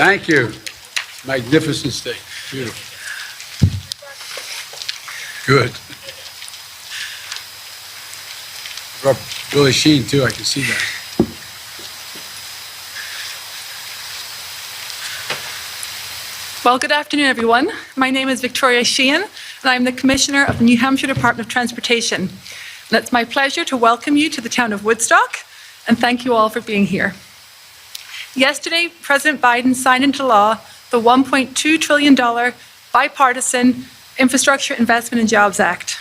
Thank you. Magnificent state. Beautiful. Good. Brought Billy Sheen, too. I can see that. Well, good afternoon, everyone. My name is Victoria Sheehan, and I'm the Commissioner of the New Hampshire Department of Transportation. And it's my pleasure to welcome you to the town of Woodstock, and thank you all for being here. Yesterday, President Biden signed into law the $1.2 trillion bipartisan Infrastructure Investment and Jobs Act.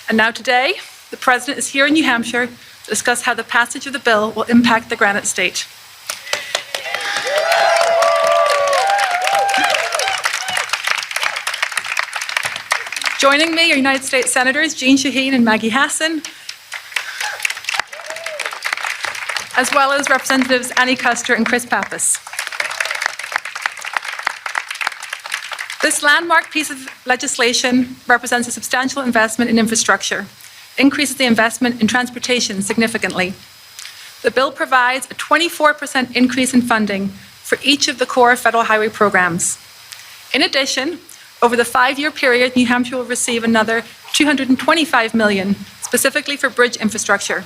And now today, the President is here in New Hampshire to discuss how the passage of the bill will impact the Granite State. Joining me are United States Senators Jeanne Shaheen and Maggie Hassan, as well as Representatives Annie Kuster and Chris Pappas. This landmark piece of legislation represents a substantial investment in infrastructure, increases the investment in transportation significantly. The bill provides a 24% increase in funding for each of the core federal highway programs. In addition, over the 5-year period, New Hampshire will receive another $225 million, specifically for bridge infrastructure,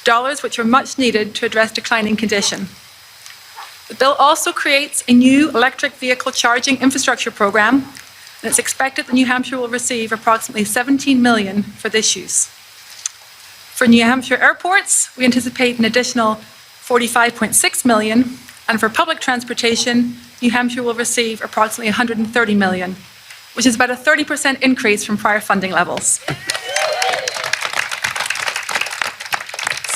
dollars which are much needed to address declining condition. The bill also creates a new electric vehicle charging infrastructure program, and it's expected that New Hampshire will receive approximately $17 million for this use. For New Hampshire airports, we anticipate an additional $45.6 million, and for public transportation, New Hampshire will receive approximately $130 million, which is about a 30% increase from prior funding levels.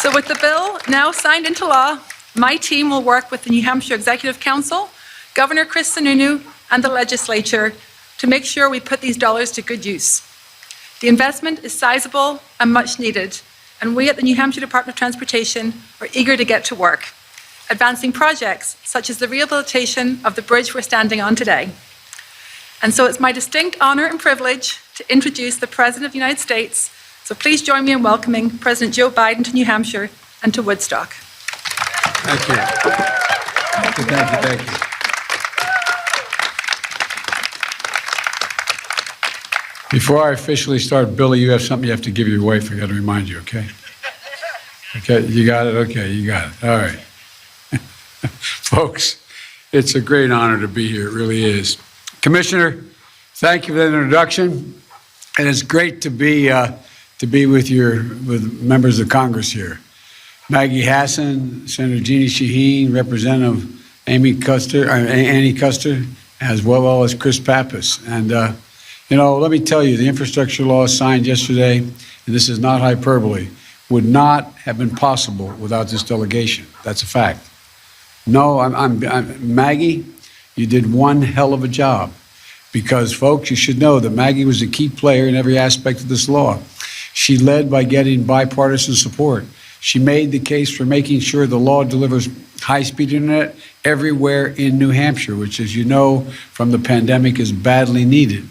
So with the bill now signed into law, my team will work with the New Hampshire Executive Council, Governor Chris Sununu, and the legislature to make sure we put these dollars to good use. The investment is sizable and much needed, and we at the New Hampshire Department of Transportation are eager to get to work, advancing projects such as the rehabilitation of the bridge we're standing on today. And so it's my distinct honor and privilege to introduce the President of the United States. So please join me in welcoming President Joe Biden to New Hampshire and to Woodstock. Thank you. Thank you. Before I officially start, Billy, you have something you have to give your wife. I got to remind you, okay? Okay, you got it? Okay, you got it. All right. Folks, it's a great honor to be here. It really is. Commissioner, thank you for that introduction. And it's great to be with members of Congress here. Maggie Hassan, Senator Jeanne Shaheen, Representative Annie Kuster, as well as Chris Pappas. And, let me tell you, the infrastructure law signed yesterday, and this is not hyperbole, would not have been possible without this delegation. That's a fact. No, Maggie, you did one hell of a job. Because, folks, you should know that Maggie was a key player in every aspect of this law. She led by getting bipartisan support. She made the case for making sure the law delivers high-speed internet everywhere in New Hampshire, which, as you know, from the pandemic is badly needed.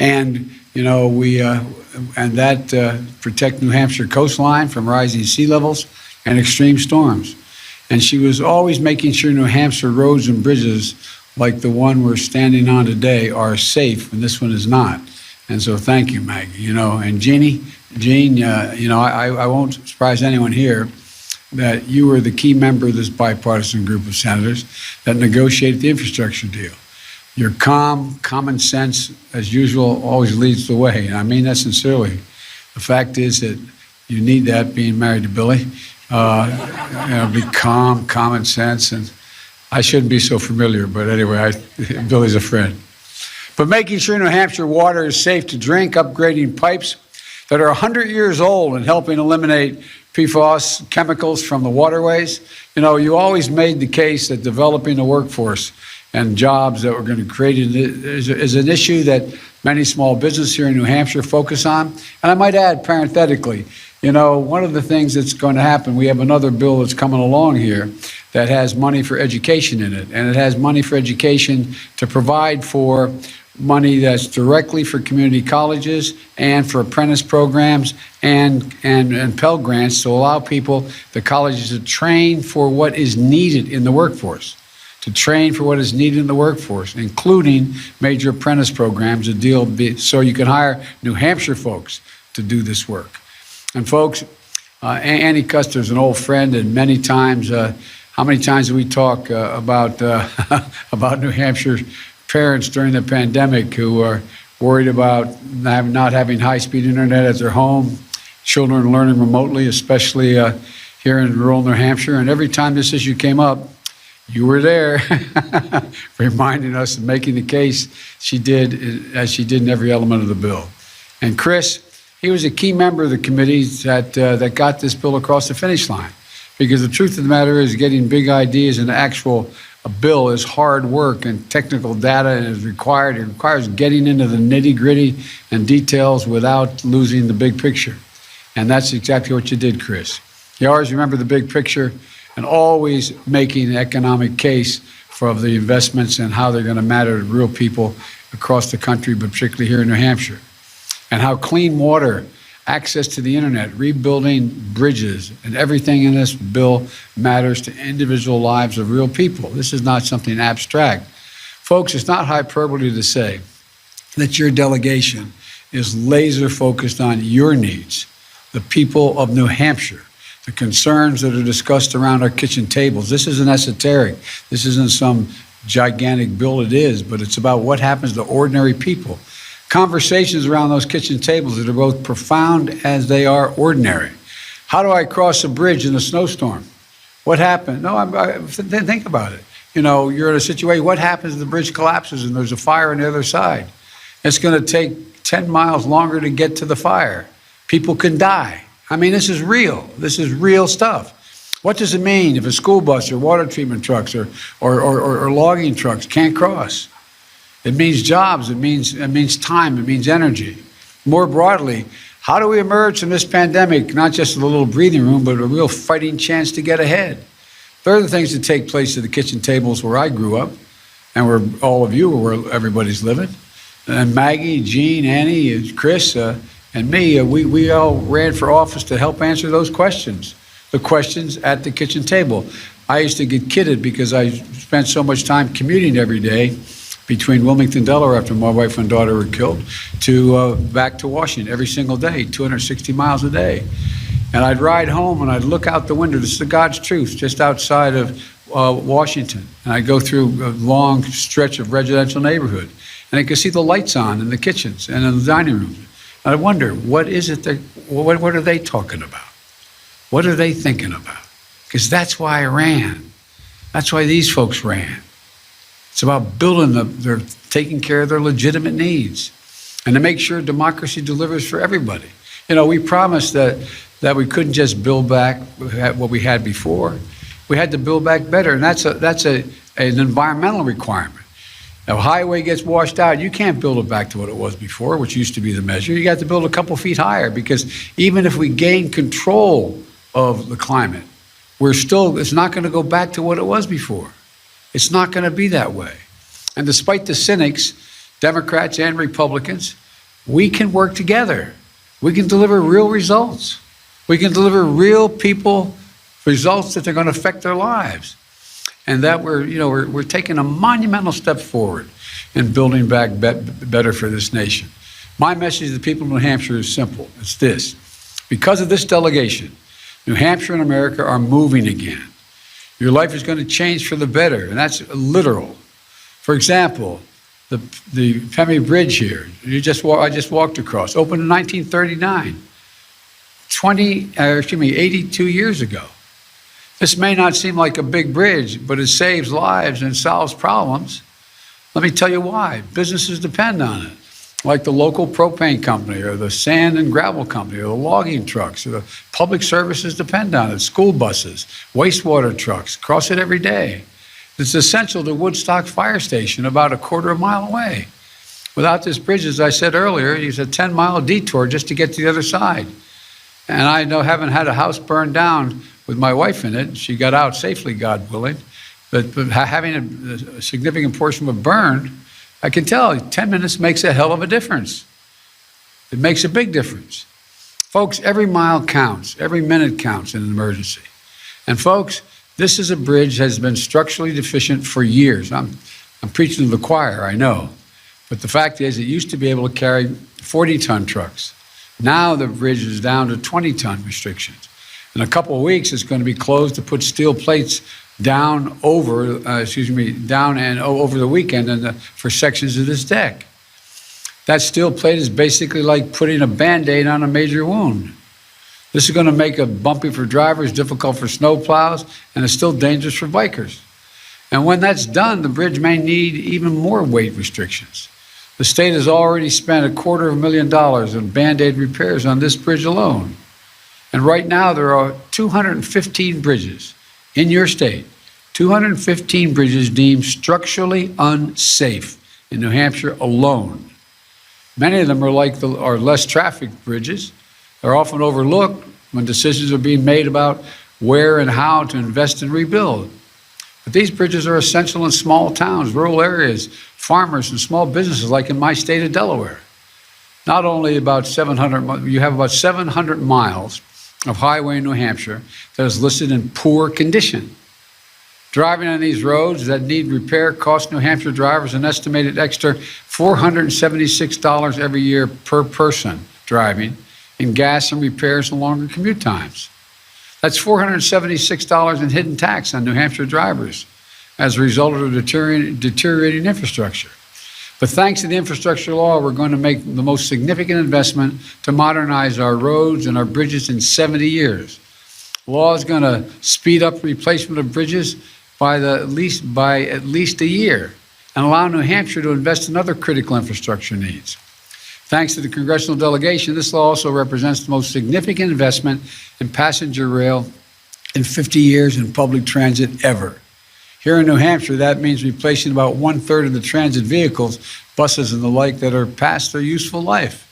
And, protect New Hampshire coastline from rising sea levels and extreme storms. And she was always making sure New Hampshire roads and bridges like the one we're standing on today are safe, and this one is not. And so thank you, Maggie. And Jeanne, I won't surprise anyone here that you were the key member of this bipartisan group of senators that negotiated the infrastructure deal. Your common sense, as usual, always leads the way, and I mean that sincerely. The fact is that you need that being married to Billy. Be calm, common sense, and I shouldn't be so familiar, but anyway, Billy's a friend. But making sure New Hampshire water is safe to drink, upgrading pipes that are 100 years old and helping eliminate PFAS chemicals from the waterways. You always made the case that developing a workforce and jobs that were going to create is an issue that many small businesses here in New Hampshire focus on. And I might add, parenthetically, one of the things that's going to happen, we have another bill that's coming along here that has money for education in it. And it has money for education to provide for money that's directly for community colleges and for apprentice programs and Pell Grants to allow people, the colleges, to train for what is needed in the workforce, to train for what is needed in the workforce, including major apprentice programs so you can hire New Hampshire folks to do this work. And folks, Annie Custer's an old friend, and many times, how many times did we talk about about New Hampshire parents during the pandemic who are worried about not having high-speed internet at their home, children learning remotely, especially here in rural New Hampshire. And every time this issue came up, you were there, reminding us and making the case she did, as she did in every element of the bill. And Chris, he was a key member of the committee that got this bill across the finish line. Because the truth of the matter is, getting big ideas into a bill is hard work, and technical data is required. It requires getting into the nitty-gritty and details without losing the big picture. And that's exactly what you did, Chris. You always remember the big picture and always making an economic case for the investments and how they're going to matter to real people across the country, but particularly here in New Hampshire. And how clean water, access to the internet, rebuilding bridges, and everything in this bill matters to individual lives of real people. This is not something abstract. Folks, it's not hyperbole to say that your delegation is laser focused on your needs, the people of New Hampshire, the concerns that are discussed around our kitchen tables. This isn't esoteric. This isn't some gigantic bill. It is, but it's about what happens to ordinary people. Conversations around those kitchen tables that are both profound as they are ordinary. How do I cross a bridge in a snowstorm? What happened? Think about it. You know, you're in a situation, what happens if the bridge collapses and there's a fire on the other side? It's going to take 10 miles longer to get to the fire. People can die. I mean, this is real. This is real stuff. What does it mean if a school bus or water treatment trucks or logging trucks can't cross? It means jobs. It means time. It means energy. More broadly, how do we emerge from this pandemic, not just with a little breathing room, but a real fighting chance to get ahead? There are the things that take place at the kitchen tables where I grew up, and where all of you, where everybody's living. And Maggie, Jean, Annie, Chris, and me, we all ran for office to help answer those questions, the questions at the kitchen table. I used to get kidded because I spent so much time commuting every day between Wilmington, Delaware, after my wife and daughter were killed, to back to Washington every single day, 260 miles a day. And I'd ride home and I'd look out the window. This is the God's truth, just outside of Washington. And I'd go through a long stretch of residential neighborhood. And I could see the lights on in the kitchens and in the dining rooms. And I wonder, what is it what are they talking about? What are they thinking about? Because that's why I ran. That's why these folks ran. It's about they're taking care of their legitimate needs and to make sure democracy delivers for everybody. You know, we promised that we couldn't just build back what we had before. We had to build back better, and that's an environmental requirement. Now, a highway gets washed out, you can't build it back to what it was before, which used to be the measure. You got to build a couple feet higher, because even if we gain control of the climate, it's not going to go back to what it was before. It's not going to be that way. And despite the cynics, Democrats and Republicans, we can work together. We can deliver real results. We can deliver real people results that they're going to affect their lives. And that we're taking a monumental step forward in building back better for this nation. My message to the people of New Hampshire is simple. It's this. Because of this delegation, New Hampshire and America are moving again. Your life is going to change for the better, and that's literal. For example, the Pemmy Bridge here, I just walked across, opened in 1939, 82 years ago. This may not seem like a big bridge, but it saves lives and solves problems. Let me tell you why. Businesses depend on it, like the local propane company or the sand and gravel company or the logging trucks, or the public services depend on it, school buses, wastewater trucks, cross it every day. It's essential to Woostock Fire Station, about a quarter of a mile away. Without this bridge, as I said earlier, it's a 10-mile detour just to get to the other side. And I know, having had a house burned down with my wife in it, she got out safely, God willing, but having a significant portion of it burned, I can tell 10 minutes makes a hell of a difference. It makes a big difference. Folks, every mile counts. Every minute counts in an emergency. And folks, This is a bridge that has been structurally deficient for years. I'm preaching to the choir, I know. But the fact is, it used to be able to carry 40-ton trucks. Now the bridge is down to 20-ton restrictions. In a couple of weeks, it's going to be closed to put steel plates down over the weekend and for sections of this deck. That steel plate is basically like putting a Band-Aid on a major wound. This is going to make it bumpy for drivers, difficult for snow plows, and it's still dangerous for bikers. And when that's done, the bridge may need even more weight restrictions. The state has already spent $250,000 in Band-Aid repairs on this bridge alone. And right now, there are 215 bridges in your state, 215 bridges deemed structurally unsafe in New Hampshire alone. Many of them are less trafficked bridges. They're often overlooked when decisions are being made about where and how to invest and rebuild. But these bridges are essential in small towns, rural areas, farmers, and small businesses like in my state of Delaware. Not only you have about 700 miles of highway in New Hampshire that is listed in poor condition. Driving on these roads that need repair costs New Hampshire drivers an estimated extra $476 every year per person driving in gas and repairs and longer commute times. That's $476 in hidden tax on New Hampshire drivers as a result of deteriorating infrastructure. But thanks to the infrastructure law, we're going to make the most significant investment to modernize our roads and our bridges in 70 years. The law is going to speed up replacement of bridges by at least a year and allow New Hampshire to invest in other critical infrastructure needs. Thanks to the congressional delegation, this law also represents the most significant investment in passenger rail in 50 years in public transit ever. Here in New Hampshire, that means replacing about 1/3 of the transit vehicles, buses and the like, that are past their useful life.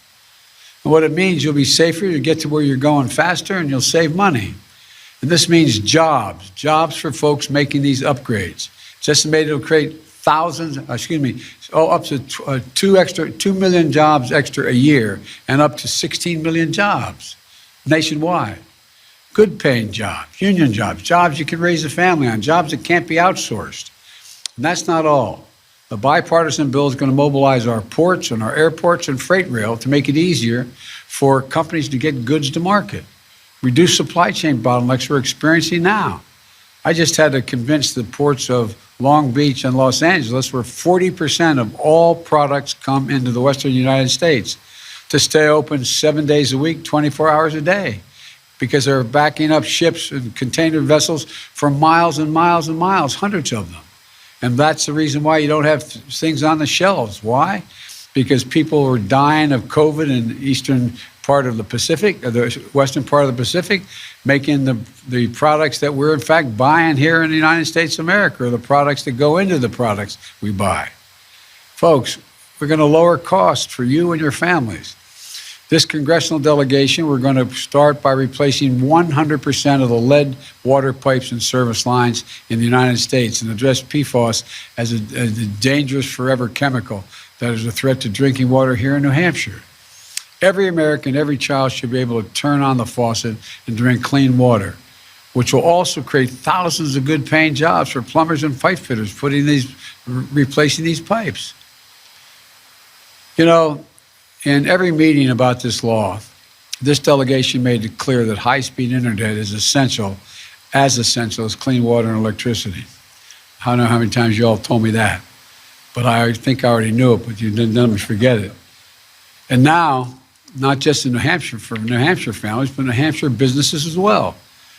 And what it means, you'll be safer, you'll get to where you're going faster, and you'll save money. And this means jobs for folks making these upgrades. It's estimated it'll create up to 2 million jobs extra a year and up to 16 million jobs nationwide. Good paying jobs, union jobs, jobs you can raise a family on, jobs that can't be outsourced. And that's not all. The bipartisan bill is going to mobilize our ports and our airports and freight rail to make it easier for companies to get goods to market, reduce supply chain bottlenecks we're experiencing now. I just had to convince the ports of Long Beach and Los Angeles, where 40% of all products come into the western United States, to stay open 7 days a week, 24 hours a day, because they're backing up ships and container vessels for miles and miles and miles, hundreds of them. And that's the reason why you don't have things on the shelves. Why? Because people are dying of COVID in the eastern part of the Pacific, or the western part of the Pacific, making the products that we're in fact buying here in the United States of America, or the products that go into the products we buy. Folks, we're going to lower costs for you and your families. This congressional delegation, we're going to start by replacing 100% of the lead water pipes and service lines in the United States and address PFAS as a dangerous forever chemical that is a threat to drinking water here in New Hampshire. Every American, every child should be able to turn on the faucet and drink clean water, which will also create thousands of good paying jobs for plumbers and pipe fitters replacing these pipes. You know, in every meeting about this law, this delegation made it clear that high-speed internet is essential as clean water and electricity. I don't know how many times you all told me that, but I think I already knew it, but you didn't let me forget it. And now, not just in New Hampshire for New Hampshire families, but New Hampshire businesses as well.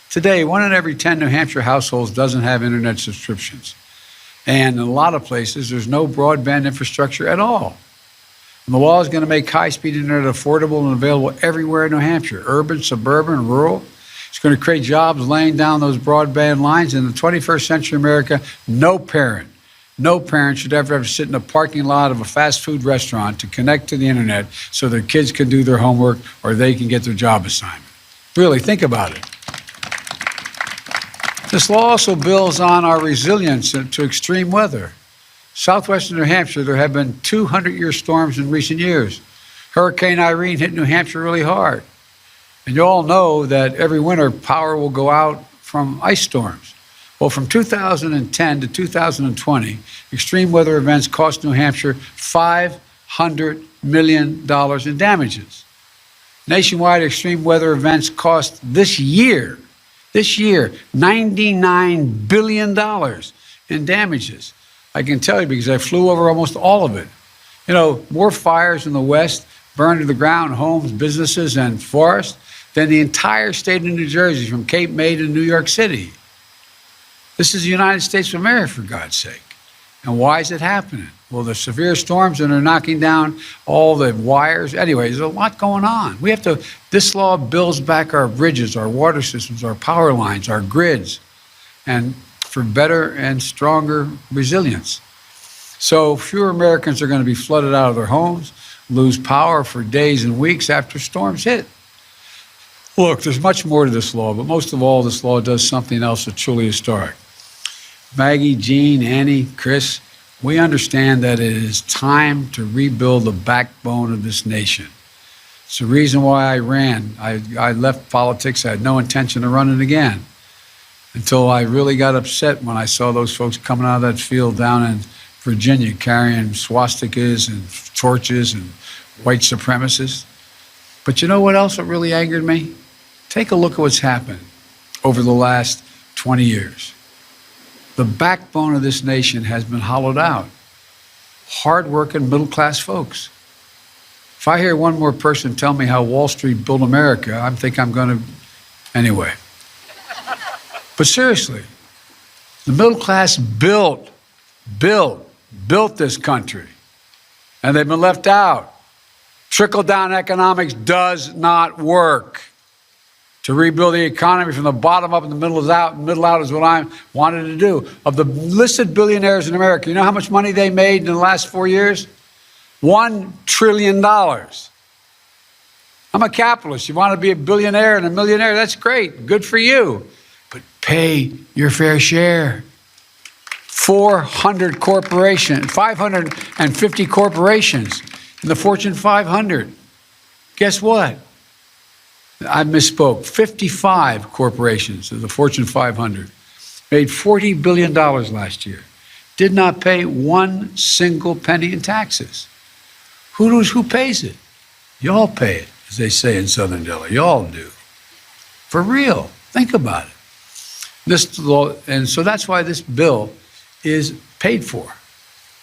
Today, 1 in every 10 New Hampshire households doesn't have internet subscriptions. And in a lot of places, there's no broadband infrastructure at all. And the law is going to make high-speed internet affordable and available everywhere in New Hampshire, urban, suburban, rural. It's going to create jobs laying down those broadband lines. In the 21st century America, no parent should ever have to sit in a parking lot of a fast food restaurant to connect to the internet so their kids can do their homework or they can get their job assignment. Really, think about it. This law also builds on our resilience to extreme weather. Southwestern New Hampshire, there have been 200-year storms in recent years. Hurricane Irene hit New Hampshire really hard. And you all know that every winter power will go out from ice storms. Well, from 2010 to 2020, extreme weather events cost New Hampshire $500 million in damages. Nationwide extreme weather events cost this year, $99 billion in damages. I can tell you because I flew over almost all of it. You know, more fires in the West burned to the ground homes, businesses, and forests than the entire state of New Jersey from Cape May to New York City. This is the United States of America, for God's sake. And why is it happening? Well, the severe storms and they're knocking down all the wires. Anyway, there's a lot going on. This law builds back our bridges, our water systems, our power lines, our grids, and for better and stronger resilience. So fewer Americans are going to be flooded out of their homes, lose power for days and weeks after storms hit. Look, there's much more to this law, but most of all, this law does something else that's truly historic. Maggie, Jean, Annie, Chris, we understand that it is time to rebuild the backbone of this nation. It's the reason why I ran. I left politics. I had no intention of running again until I really got upset when I saw those folks coming out of that field down in Virginia carrying swastikas and torches and white supremacists. But you know what else really angered me? Take a look at what's happened over the last 20 years. The backbone of this nation has been hollowed out. Hard-working, middle-class folks. If I hear one more person tell me how Wall Street built America, I think I'm going to... Anyway. But seriously, the middle class built this country, and they've been left out. Trickle-down economics does not work. To rebuild the economy from the bottom up and the middle out is what I wanted to do. Of the listed billionaires in America, you know how much money they made in the last 4 years? $1 trillion. I'm a capitalist. You want to be a billionaire and a millionaire? That's great. Good for you. But pay your fair share. 550 corporations in the Fortune 500. Guess what? I misspoke. 55 corporations of the Fortune 500 made $40 billion last year. Did not pay one single penny in taxes. Who pays it? Y'all pay it, as they say in Southern Delaware. Y'all do. For real. Think about it. This law, and so that's why this bill is paid for.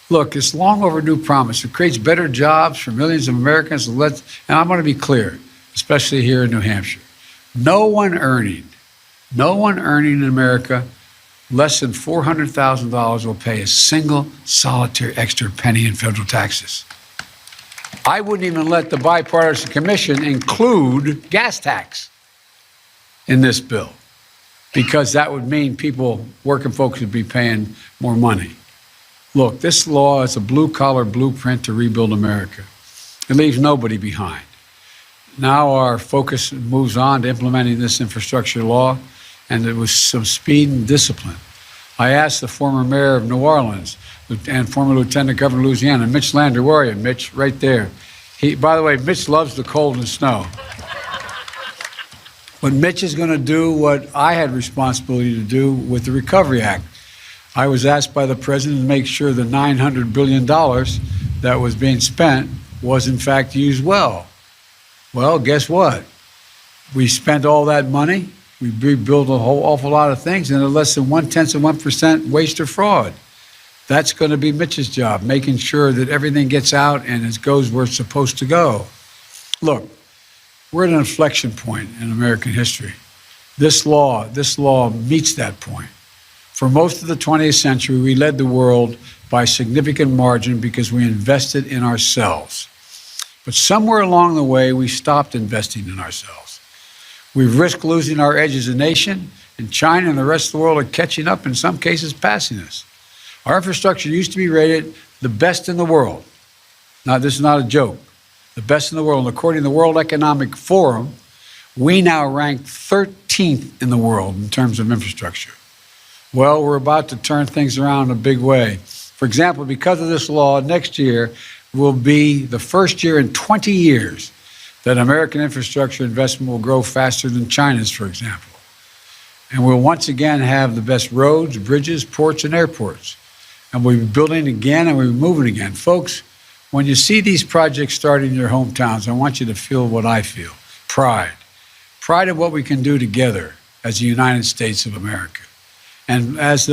Look, it's long overdue promise. It creates better jobs for millions of Americans. And I want to be clear, especially here in New Hampshire. No one earning in America less than $400,000 will pay a single solitary extra penny in federal taxes. I wouldn't even let the bipartisan commission include gas tax in this bill, because that would mean working folks would be paying more money. Look, this law is a blue-collar blueprint to rebuild America. It leaves nobody behind. Now our focus moves on to implementing this infrastructure law, and it was some speed and discipline. I asked the former mayor of New Orleans and former lieutenant governor of Louisiana, Mitch Landrieu, where are you, Mitch? Right there. By the way, Mitch loves the cold and snow. But Mitch is going to do what I had responsibility to do with the Recovery Act. I was asked by the president to make sure the $900 billion that was being spent was in fact used well. Well, guess what? We spent all that money. We rebuilt a whole awful lot of things, and at less than 0.1% waste or fraud. That's going to be Mitch's job, making sure that everything gets out and it goes where it's supposed to go. Look, we're at an inflection point in American history. This law meets that point. For most of the 20th century, we led the world by a significant margin because we invested in ourselves. But somewhere along the way, we stopped investing in ourselves. We've risked losing our edge as a nation, and China and the rest of the world are catching up, in some cases passing us. Our infrastructure used to be rated the best in the world. Now, this is not a joke. The best in the world. And according to the World Economic Forum, we now rank 13th in the world in terms of infrastructure. Well, we're about to turn things around in a big way. For example, because of this law, next year will be the first year in 20 years that American infrastructure investment will grow faster than China's, for example. And we'll once again have the best roads, bridges, ports, and airports. And we'll be building again and we'll be moving again. Folks, when you see these projects starting in your hometowns, I want you to feel what I feel. Pride. Pride of what we can do together as the United States of America. And as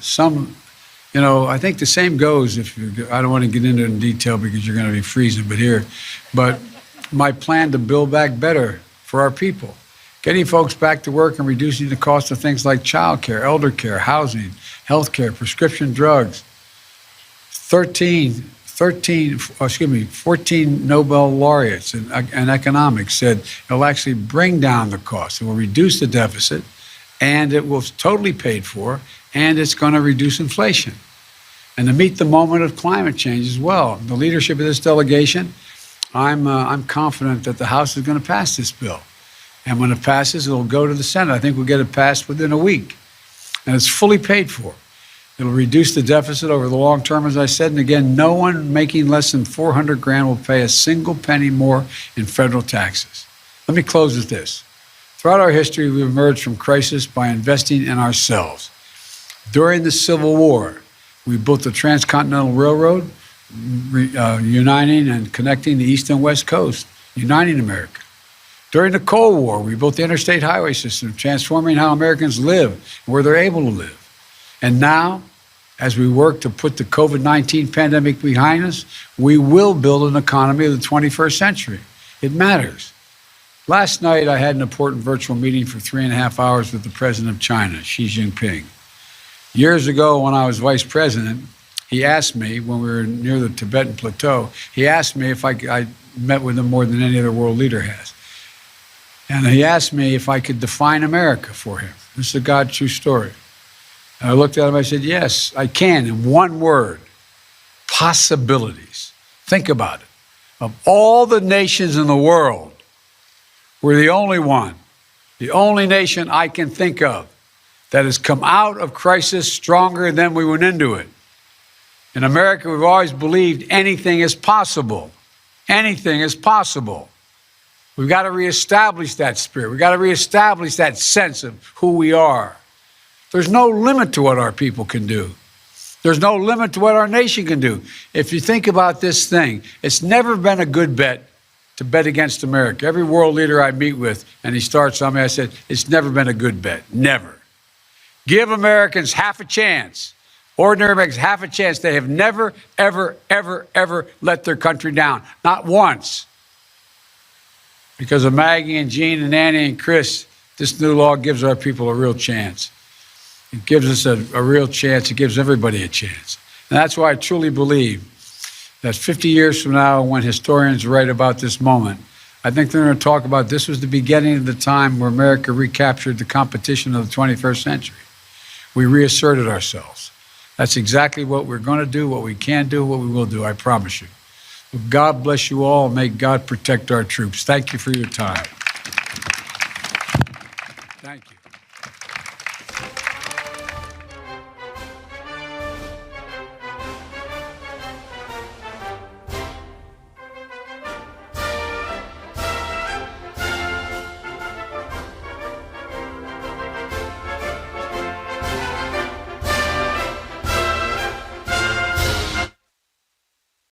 some, you know, I think the same goes if you, I don't want to get into it in detail because you're going to be freezing, but my plan to build back better for our people. Getting folks back to work and reducing the cost of things like child care, elder care, housing, health care, prescription drugs. 14 Nobel laureates in economics said it'll actually bring down the cost. It will reduce the deficit, and it will totally paid for, and it's going to reduce inflation. And to meet the moment of climate change as well. The leadership of this delegation, I'm confident that the House is going to pass this bill. And when it passes, it'll go to the Senate. I think we'll get it passed within a week. And it's fully paid for. It'll reduce the deficit over the long term, as I said. And again, no one making less than $400,000 will pay a single penny more in federal taxes. Let me close with this. Throughout our history, we've emerged from crisis by investing in ourselves. During the Civil War, we built the Transcontinental Railroad, uniting and connecting the East and West Coast, uniting America. During the Cold War, we built the interstate highway system, transforming how Americans live and where they're able to live. And now, as we work to put the COVID-19 pandemic behind us, we will build an economy of the 21st century. It matters. Last night, I had an important virtual meeting for 3.5 hours with the president of China, Xi Jinping. Years ago, when I was vice president, he asked me, when we were near the Tibetan Plateau, he asked me if I met with him more than any other world leader has. And he asked me if I could define America for him. This is a God true story. And I looked at him, I said, yes, I can, in one word, possibilities. Think about it. Of all the nations in the world, we're the only one, the only nation I can think of that has come out of crisis stronger than we went into it. In America, we've always believed anything is possible. Anything is possible. We've got to reestablish that spirit. We've got to reestablish that sense of who we are. There's no limit to what our people can do. There's no limit to what our nation can do. If you think about this thing, it's never been a good bet to bet against America. Every world leader I meet with, and he starts on me, I said, it's never been a good bet. Never. Give Americans half a chance. Ordinary Americans half a chance. They have never, ever, ever, ever let their country down. Not once. Because of Maggie and Jean and Annie and Chris, this new law gives our people a real chance. It gives us a real chance. It gives everybody a chance. And that's why I truly believe that 50 years from now, when historians write about this moment, I think they're going to talk about this was the beginning of the time where America recaptured the competition of the 21st century. We reasserted ourselves. That's exactly what we're going to do, what we can do, what we will do, I promise you. God bless you all. May God protect our troops. Thank you for your time. Thank you.